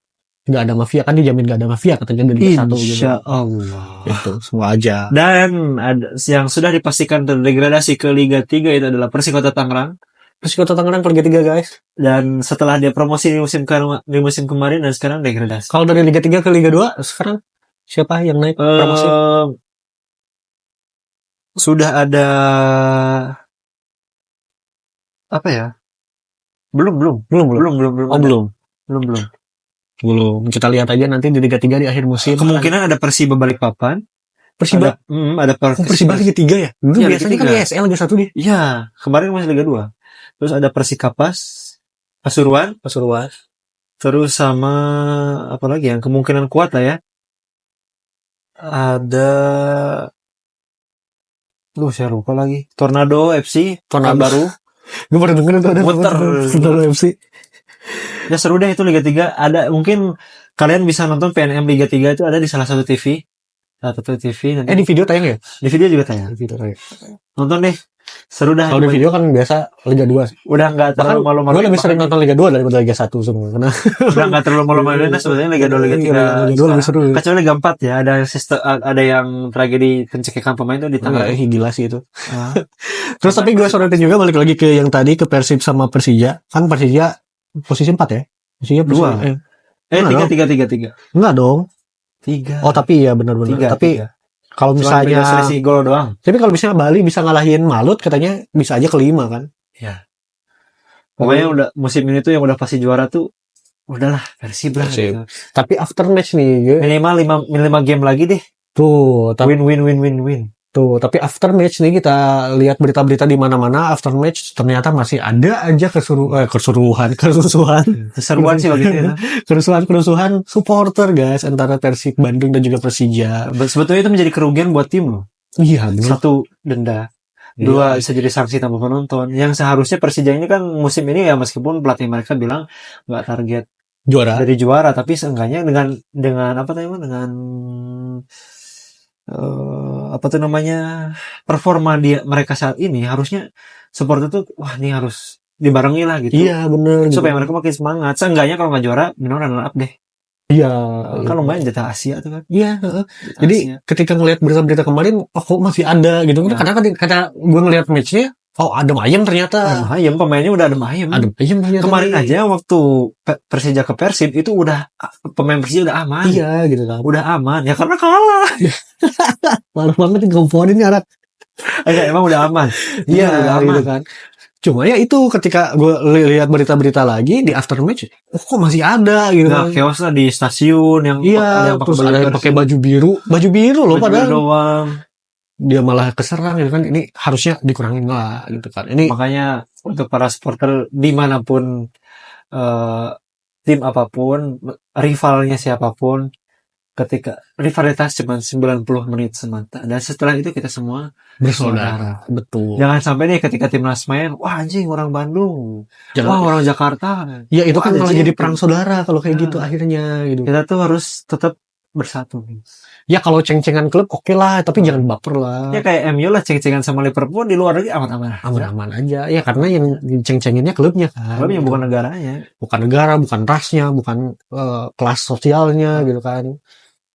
nggak ada mafia, kan dijamin nggak ada mafia katanya di Liga 1 gitu. Insya Allah. Itu semua aja. Dan ada yang sudah dipastikan terdegradasi ke Liga 3 itu adalah Persikota Tangerang. Persikota Tangerang ke Liga 3 guys. Dan setelah dia promosi di musim kemarin dan sekarang degradasi. Kalau dari Liga 3 ke Liga 2 sekarang siapa yang naik promosi? Sudah ada apa ya? Belum. Oh, belum. Kita lihat aja nanti di Liga 3 di akhir musim. Kemungkinan ada Persiba Balikpapan. Ada Persiba Liga 3 ya? Dulu ya, biasanya kan ESL Liga 1 dia. Iya, kemarin masih Liga 2. Terus ada Persikapas, Pasuruan. Terus sama apa lagi yang kemungkinan kuat lah ya? Ada saya lupa lagi. Tornado FC, baru. Gue pernah denger tuh ada Tornado FC. Ya seru deh itu Liga 3. Ada mungkin kalian bisa nonton PNM Liga 3 itu ada di salah satu TV. Nanti. Di video tayang ya? Di video juga tayang. Nonton deh. Seru dah. Kalau di video kan biasa Liga 2. Udah enggak terlalu malu-malu. Gue lebih sering nonton Liga 2 daripada Liga 1 semua. Karena udah enggak terlalu malu-malu sebetulnya Liga 2 Liga 3. Liga 2 lebih seru. Kecuali Liga 4 ya, ada yang tragedi pencegahan pemain tuh di tengah. Gila sih itu. Terus tapi gue sorotin juga balik lagi ke yang tadi ke Persib sama Persija. Kan Persija posisi 4 ya? Persija 3. Enggak dong. 3. Oh tapi ya benar-benar. Tapi kalau misalnya selisih gol doang. Tapi kalau misalnya Bali bisa ngalahin Malut katanya bisa aja kelima kan. Iya. Pokoknya udah musim ini tuh yang udah pasti juara tuh udahlah Persib lah gitu. Tapi after match nih minimal 5 game lagi deh. Tuh, win. Tuh, tapi after match nih kita lihat berita-berita di mana-mana after match ternyata masih ada aja kerusuhan sih begitu ya. kerusuhan supporter guys antara Persib Bandung dan juga Persija. Sebetulnya itu menjadi kerugian buat tim loh. Iya, benar. 1 denda. 2 bisa jadi sanksi tanpa penonton. Yang seharusnya Persija ini kan musim ini ya meskipun pelatih mereka bilang nggak target juara, tapi seenggaknya dengan apa namanya dengan performa mereka saat ini harusnya supporter tuh ini harus dibarengi lah gitu. Iya benar. Supaya mereka makin semangat. Seenggaknya kalau nggak juara minimal runner up deh. Iya. Kan lumayan jatah Asia tuh kan. Iya. Jadi ketika ngelihat berita-berita kemarin, kok masih ada gitu. Ya. Karena kata gue ngelihat matchnya, adem ayem ternyata. Adem ayem, pemainnya udah adem ayem. Ternyata. Kemarin aja waktu Persija ke Persib itu udah pemain Persija udah aman. Iya gitu kan. Udah aman ya karena kalah. Malah banget ngomponin ini anak. Emang udah aman. Iya udah aman gitu kan. Cuma ya itu ketika gue lihat berita-berita lagi di after match, kok masih ada gitu kan. Chaos lah di stasiun yang terus ada yang pakai baju biru loh padahal doang. Dia malah keserang gitu kan. Ini harusnya dikurangin lah gitu kan. Ini makanya untuk para supporter dimanapun tim apapun, rivalnya siapapun, ketika rivalitas cuma 90 menit semata dan setelah itu kita semua bersaudara. Betul. Jangan sampai nih ketika timnas main, wah anjing orang Bandung, wah orang Jakarta. Ya itu kan Wah, malah anjing. jadi perang saudara kalau kayak Nah. gitu akhirnya gitu. Kita tuh harus tetap bersatu. Ya kalau ceng-cengan klub oke lah, tapi jangan baper lah. Ya kayak MU lah ceng-cengan sama Liverpool, di luar negeri aman-aman. Aman-aman aja. Ya karena yang ceng-cenginnya klubnya kan. Klubnya bukan negaranya. Bukan negara, bukan rasnya, bukan kelas sosialnya gitu kan.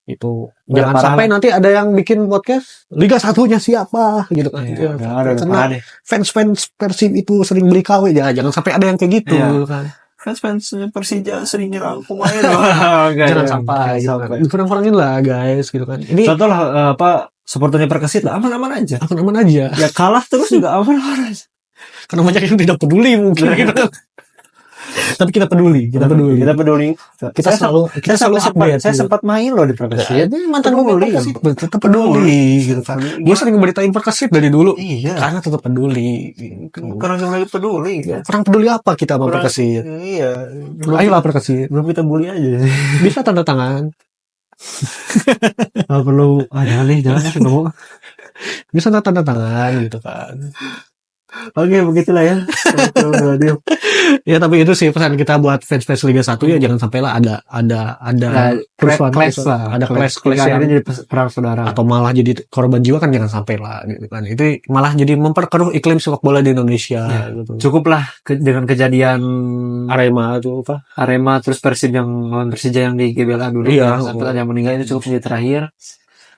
Itu Udah jangan parah sampai lah. nanti ada yang bikin podcast Liga 1-nya siapa gitu kan. Iya, Ya, udah karena parah deh. fans Persib itu sering beli KW ya, jangan sampai ada yang kayak gitu Iya. gitu kan. Fans Persija sering nyerang pemain. Jangan sampai gitu kan. Kurang-kurangin lah guys gitu kan. Ini Contoh lah supporternya Perkesit lah aman-aman aja. aman-aman aja. Ya kalah terus juga aman-aman aja. Karena banyak yang tidak peduli mungkin gitu kan. Tapi kita peduli. Kita peduli. Kita selalu update. Saya gitu. sempat main loh di Perkesit. Ini mantan Peduli, pemain Persib, tetap peduli gitu kan. Gue sering beritain Persib dari dulu. Iya. Karena tetap peduli. Kurang lagi peduli. Kurang peduli apa kita sama Kurang- Persib? Iya. Ayolah Persib. Belum kita bully aja. Bisa tanda tangan. Nggak perlu. Jangan nih, jangan nggak mau. Bisa tanda tangan gitu kan. Oke, begitulah ya. Radio. Ya tapi itu sih pesan kita buat fans-fans Liga 1 ya, jangan sampai lah ada kerusuhan, clash lah. ada clash Yang yang akhirnya jadi perang saudara. atau malah jadi korban jiwa kan, jangan sampai lah gitu kan. Itu malah jadi memperkeruh iklim sepak bola di Indonesia Ya. gitu. Cukuplah dengan kejadian Arema itu apa? Arema terus Persib yang lawan Persija yang di GBLA dulu. Iya. Sampai ada yang meninggal, itu cukup menjadi terakhir.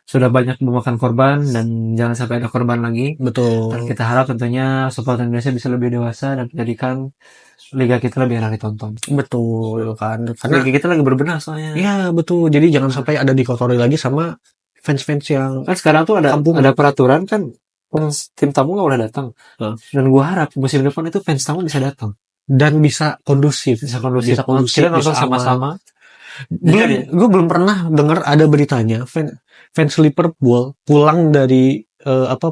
Sudah banyak memakan korban dan jangan sampai ada korban lagi. Betul. Dan kita harap tentunya supporter Indonesia bisa lebih dewasa dan menjadikan liga kita lebih enak ditonton. Betul kan. Karena Liga kita lagi berbenah soalnya. ya betul. Jadi jangan sampai ada dikotori lagi sama fans-fans yang Kan sekarang tuh ada Kampung. ada peraturan kan, tim tamu nggak boleh datang. Huh. Dan gua harap musim depan itu fans tamu bisa datang. dan bisa kondusif. Bisa kondusif. Bisa kondusif, Kita nonton bisa aman. sama-sama. Gue belum pernah dengar ada beritanya fans Liverpool pulang dari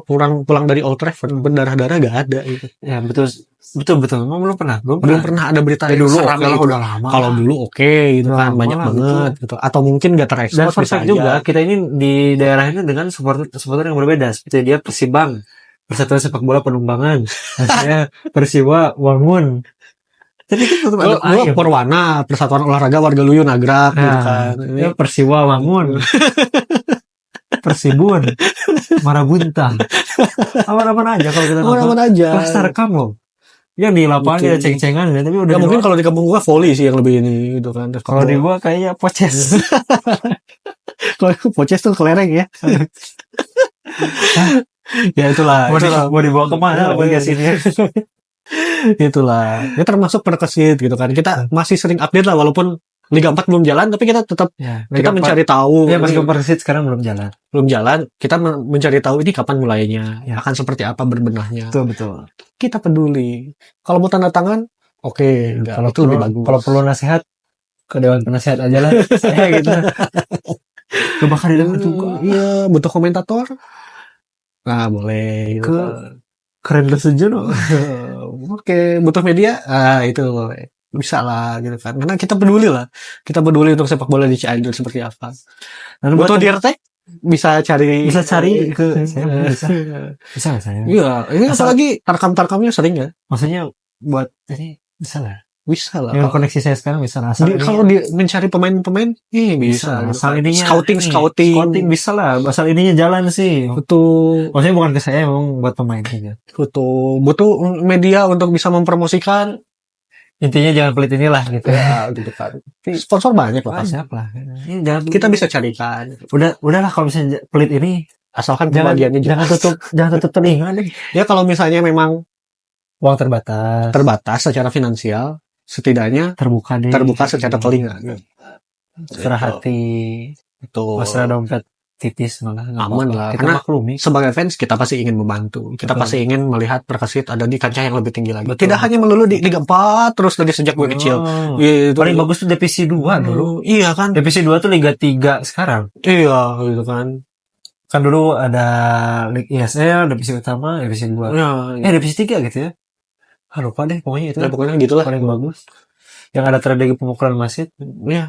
pulang dari Old Trafford berdarah-darah gak ada gitu. Ya betul. Memang belum pernah. Belum pernah ada berita Ya, yang dulu seram oke lah, itu. udah lama. Kalau dulu oke gitu Udah kan, lama banyak lah, banget gitu. Atau mungkin gak Dan terekspos fun bisa fact aja. juga, kita ini di daerah ini dengan supporter yang berbeda. Seperti dia Persibang, Persatuan Sepak Bola Penumbangan. Saya Persiwa Wangun. Jadi kan tetap ada Gue ayam. Perwana, Persatuan Olahraga Warga Luyu Nagrak gitu Nah, kan. ya Persiwa Wangun. Persibun. Marabunta. Aman-aman aja kalau kita nonton. Aman-aman aja. Kelas Tarkam loh. Yang di lapangan Betul. ada ceng-cengan ya, tapi udah Ya di mungkin luar. kalau di kampung gua volley sih yang lebih ini gitu kan. Kalau di gua kayaknya poces. Kalau Poces tuh kelereng ya. Ya itulah. Mau dibawa kemana podcast ini? Itulah. Ya termasuk Perkesit gitu kan. Kita masih sering update lah walaupun Liga 4 belum jalan, tapi kita tetap Ya, kita mencari tahu. Ya, meskipun Perkesit sekarang belum jalan. Belum jalan, kita mencari tahu ini kapan mulainya, Ya. akan seperti apa berbenahnya. Betul. Kita peduli. Kalau mau tanda tangan, oke, enggak, Kalau itu lebih bagus. Kalau perlu nasihat ke Dewan Penasehat aja lah. Saya gitu. Kebakar di dalam juga. Iya, butuh komentator. Nah, boleh. Gitu. Keren lu setuju. Oke, butuh media. Itu boleh. Bisa lah gitu kan. Karena kita peduli lah. Kita peduli untuk sepak bola di Cianjur seperti apa. Dan Butuh dirtek bisa cari ke saya bisa nggak saya? Iya, ini apalagi tarkam-tarkamnya sering ya. Maksudnya buat ini bisa lah. Bisa lah. Dengan koneksi saya sekarang bisa lah. Asal Kalau dia mencari pemain-pemain, bisa. Asal ininya Scouting bisa lah. Asal ininya jalan sih. Butuh Maksudnya bukan ke saya, emang buat pemain aja. butuh media untuk bisa mempromosikan. Intinya jangan pelit inilah gitu. Ya, gitu kan. Sponsor banyak lah. pasti. Banyak lah. Ini jangan Kita bisa carikan. udahlah kalau misalnya pelit ini Asalkan jangan pembagiannya jelas. jangan tutup telinga deh. Ya kalau misalnya memang Uang terbatas secara finansial, setidaknya terbuka secara telinga. Serah hati. Betul. Masalah dompet tipis malah nggak Aman apa-apa. lah, Kita karena maklumi. Sebagai fans kita pasti ingin membantu. Kita Betul. pasti ingin melihat Perkesit ada di kancah yang lebih tinggi lagi. Betul. Tidak hanya melulu di Liga 4 terus dari sejak gue kecil. Oh. Gitu. Paling bagus tuh divisi 2 dulu. Iya kan? Divisi 2 tuh Liga 3 sekarang. Iya gitu kan. Kan dulu ada Liga ISL, divisi utama, divisi 2. Ya, Divisi 3 gitu ya. Lupa deh pokoknya itu. pokoknya gitulah. Paling bagus. Yang ada strategi pemukulan wasit. Ya.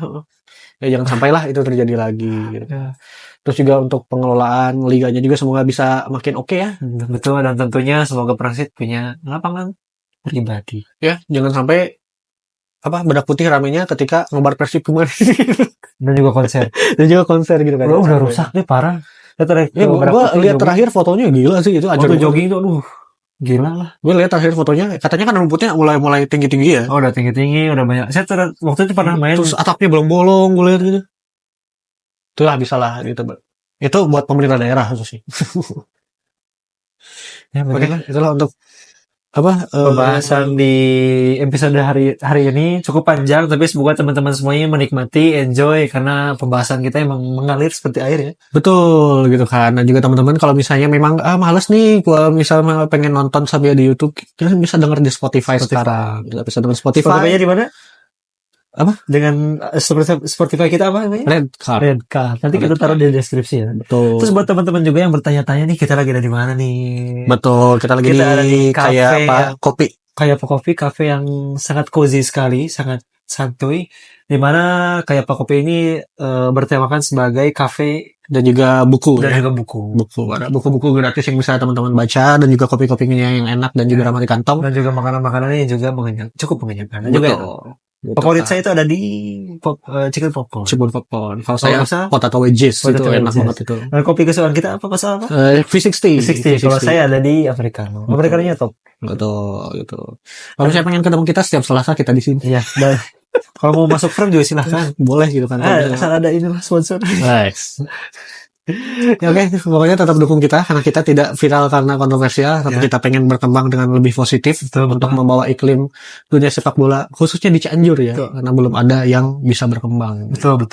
Ya jangan sampailah itu terjadi lagi gitu. Ya. Terus juga untuk pengelolaan liganya juga semoga bisa makin oke ya. Betul, dan tentunya semoga Persib punya lapangan pribadi. Ya, jangan sampai bedak putih ramenya ketika ngobar Persib kemarin. Dan juga konser. Dan juga konser gitu kan. Udah rusak deh parah. Ya, gua lihat terakhir fotonya gila sih itu. Waktu jogging tuh, aduh, gila lah. Gue lihat terakhir fotonya, katanya kan rumputnya mulai tinggi-tinggi ya. Oh, udah tinggi-tinggi, udah banyak. Saya waktu itu pernah main. Terus atapnya bolong-bolong, gue lihat gitu. Itulah bisa lah gitu. Itu buat pemerintah daerah khusus sih. Ya, Oke, itulah untuk pembahasan di episode hari ini cukup panjang, tapi semoga teman-teman semuanya menikmati, enjoy, karena pembahasan kita emang mengalir seperti air ya. Betul gitu kan. Dan juga teman-teman kalau misalnya memang males nih, kalau misalnya pengen nonton sambil di YouTube, kita bisa denger di Spotify. Sekarang. Kita bisa denger Spotify. Spotify-nya di mana? Apa? Dengan Spotify kita apa namanya? Red Card. Nanti kita taruh di deskripsi ya. Betul. Terus buat teman-teman juga yang bertanya-tanya nih, kita lagi ada di mana nih? Betul. Kita lagi ada di kayak kopi. Kayak Kopi, cafe yang sangat cozy sekali, sangat santuy. Di mana kayak Kopi ini bertemakan sebagai cafe dan juga buku. Dan juga buku. Ada buku-buku gratis yang bisa teman-teman baca, dan juga kopi-kopinya yang enak dan juga ramah di kantong. Dan juga makanan-makanannya juga cukup mengenyangkan. Juga favorit saya itu ada di chicken popcorn. Kalau saya potato wedges itu enak banget itu. Dan kopi kesukaan kita apa pasal apa? V60. Kalau saya ada di Americano. Americanonya top. Betul gitu. Kalau saya pengen ketemu kita setiap Selasa kita di sini. Iya. Kalau mau masuk frame juga silahkan. Boleh gitu kan. Asal ada inilah sponsor. Nice. Ya, oke, pokoknya tetap dukung kita karena kita tidak viral karena kontroversial, tapi kita pengen berkembang dengan lebih positif untuk membawa iklim dunia sepak bola khususnya di Cianjur ya, karena belum ada yang bisa berkembang. Betul.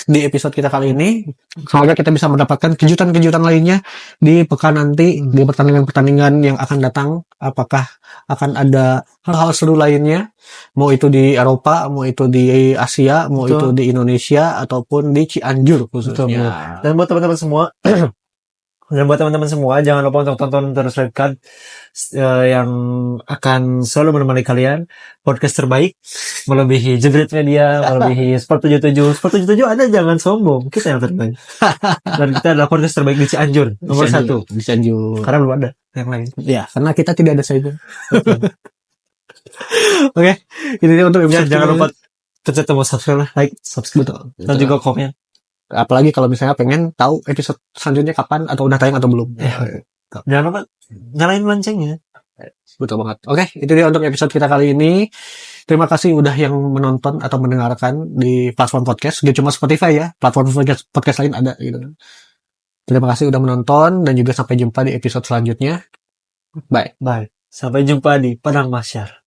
Di episode kita kali ini semoga kita bisa mendapatkan kejutan-kejutan lainnya di pekan nanti, di pertandingan-pertandingan yang akan datang. Apakah akan ada hal-hal seru lainnya, mau itu di Eropa, mau itu di Asia, mau itu di Indonesia ataupun di Cianjur khususnya. Dan buat teman-teman semua jangan lupa untuk tonton terus Red Card yang akan selalu menemani kalian, podcast terbaik melebihi Jebret Media, melebihi Sport 77. Sport 77 ada, jangan sombong, kita yang terbaik. Dan kita adalah podcast terbaik di Cianjur, nomor 1 di Cianjur. Karena belum ada yang lain. Ya, karena kita tidak ada saja. Oke, ini dia untuk episode. Jangan lupa pencet tombol subscribe, like, betul. Dan juga komen. Apalagi kalau misalnya pengen tahu episode selanjutnya kapan atau udah tayang atau belum. Jangan lupa nyalain loncengnya. Betul banget. Oke, itu dia untuk episode kita kali ini. Terima kasih udah yang menonton atau mendengarkan di platform podcast. Gak cuma Spotify ya, platform podcast lain ada gitu. Terima kasih udah menonton dan juga sampai jumpa di episode selanjutnya. Bye. Sampai jumpa di Padang Mahsyar.